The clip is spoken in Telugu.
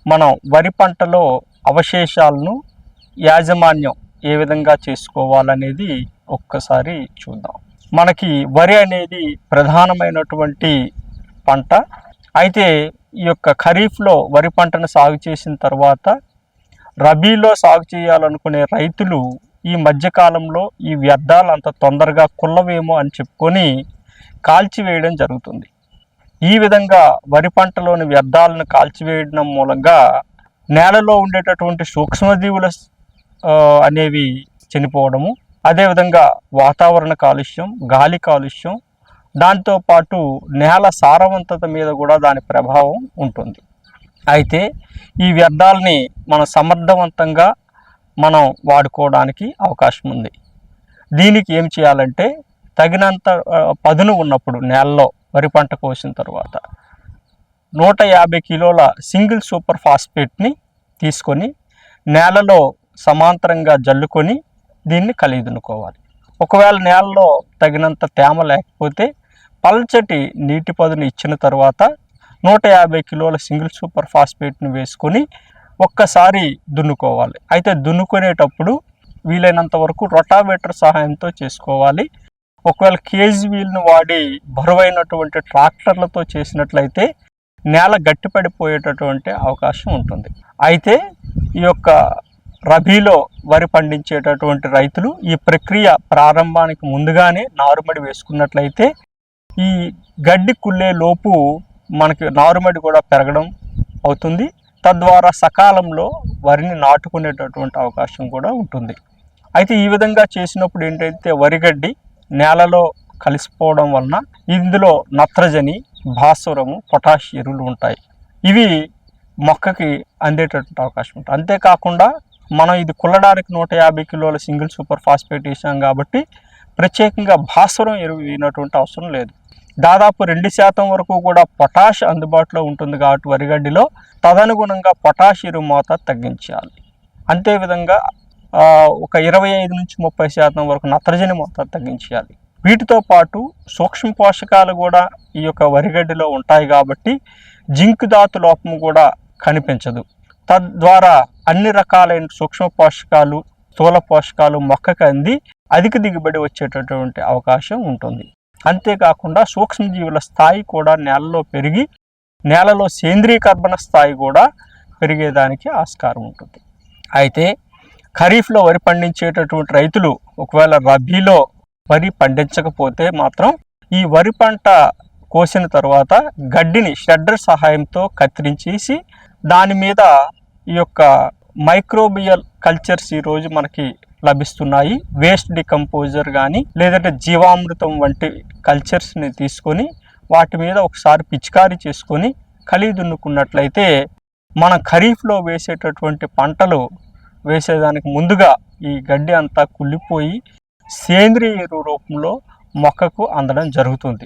మనం వరి పంటలో అవశేషాలను యాజమాన్యం ఏ విధంగా చేసుకోవాలనేది ఒక్కసారి చూద్దాం. మనకి వరి అనేది ప్రధానమైనటువంటి పంట. అయితే ఈ యొక్క ఖరీఫ్లో వరి పంటను సాగు చేసిన తర్వాత రబీలో సాగు చేయాలనుకునే రైతులు ఈ మధ్యకాలంలో ఈ వ్యర్థాలు అంత తొందరగా కుల్లవేమో అని చెప్పుకొని కాల్చివేయడం జరుగుతుంది. ఈ విధంగా వరి పంటలోని వ్యర్థాలను కాల్చివేయడం మూలంగా నేలలో ఉండేటటువంటి సూక్ష్మజీవుల అనేవి చనిపోవడము, అదేవిధంగా వాతావరణ కాలుష్యం, గాలి కాలుష్యం, దాంతోపాటు నేల సారవంతత మీద కూడా దాని ప్రభావం ఉంటుంది. అయితే ఈ వ్యర్థాలని మనం సమర్థవంతంగా వాడుకోవడానికి అవకాశం ఉంది. దీనికి ఏం చేయాలంటే తగినంత పదును ఉన్నప్పుడు నేలలో వరి పంట కోసిన తర్వాత 150 కిలోల సింగిల్ సూపర్ ఫాస్ఫేట్ని తీసుకొని నేలలో సమాంతరంగా జల్లుకొని దీన్ని కలిదునుకోవాలి. ఒకవేళ నేలలో తగినంత తేమ లేకపోతే పల్చటి నీటి పదును ఇచ్చిన తర్వాత 150 కిలోల సింగిల్ సూపర్ ఫాస్ఫేట్ని వేసుకొని ఒక్కసారి దున్నుకోవాలి. అయితే దున్నుకునేటప్పుడు వీలైనంత వరకు రొటావేటర్ సహాయంతో చేసుకోవాలి. ఒకవేళ కేజీ వీల్ను వాడి బరువైనటువంటి ట్రాక్టర్లతో చేసినట్లయితే నేల గట్టిపడిపోయేటటువంటి అవకాశం ఉంటుంది. అయితే ఈ యొక్క రబీలో వరి పండించేటటువంటి రైతులు ఈ ప్రక్రియ ప్రారంభానికి ముందుగానే నారుమడి వేసుకున్నట్లయితే ఈ గడ్డి కుళ్ళే లోపు మనకి నారుమడి కూడా పెరగడం అవుతుంది. తద్వారా సకాలంలో వరిని నాటుకునేటటువంటి అవకాశం కూడా ఉంటుంది. అయితే ఈ విధంగా చేసినప్పుడు ఏంటంటే వరిగడ్డి నేలలో కలిసిపోవడం వలన ఇందులో నత్రజని, భాస్వరము, పొటాష్ ఎరువులు ఉంటాయి. ఇవి మొక్కకి అందేటటువంటి అవకాశం ఉంటుంది. అంతేకాకుండా మనం ఇది కుల్లడానికి 150 కిలోల సింగిల్ సూపర్ ఫాస్ఫేట్ వేసాం కాబట్టి ప్రత్యేకంగా భాస్వరం ఎరువు వేయనటువంటి అవసరం లేదు. దాదాపు 2% వరకు కూడా పొటాష్ అందుబాటులో ఉంటుంది కాబట్టి వరిగడ్డిలో తదనుగుణంగా పొటాష్ ఎరువు మోతాదు తగ్గించాలి. అంతేవిధంగా ఒక 25 నుంచి 30% వరకు నత్రజని మోతాదు తగ్గించాలి. వీటితో పాటు సూక్ష్మ పోషకాలు కూడా ఈ యొక్క వరిగడ్డిలో ఉంటాయి కాబట్టి జింక్ ధాతు లోపం కూడా కనిపించదు. తద్వారా అన్ని రకాలైన సూక్ష్మ పోషకాలు, స్థూల పోషకాలు మొక్కకు అంది అధిక దిగుబడి వచ్చేటటువంటి అవకాశం ఉంటుంది. అంతేకాకుండా సూక్ష్మజీవుల స్థాయి కూడా నేలలో పెరిగి నేలలో సేంద్రీయ కర్బన స్థాయి కూడా పెరిగేదానికి ఆస్కారం ఉంటుంది. అయితే ఖరీఫ్లో వరి పండించేటటువంటి రైతులు ఒకవేళ రబీలో వరి పండించకపోతే మాత్రం ఈ వరి పంట కోసిన తర్వాత గడ్డిని షెడ్డర్ సహాయంతో కత్తిరించేసి దాని మీద ఈ యొక్క మైక్రోబియల్ కల్చర్స్ ఈరోజు మనకి లభిస్తున్నాయి. వేస్ట్ డికంపోజర్ కానీ లేదంటే జీవామృతం వంటి కల్చర్స్ని తీసుకొని వాటి మీద ఒకసారి పిచికారీ చేసుకొని కలిదున్నుకున్నట్లయితే మనం ఖరీఫ్లో వేసేటటువంటి పంటలు వేసేదానికి ముందుగా ఈ గడ్డి అంతా కుళ్ళిపోయి సేంద్రియ ఎరువు రూపంలో మొక్కకు అందడం జరుగుతుంది.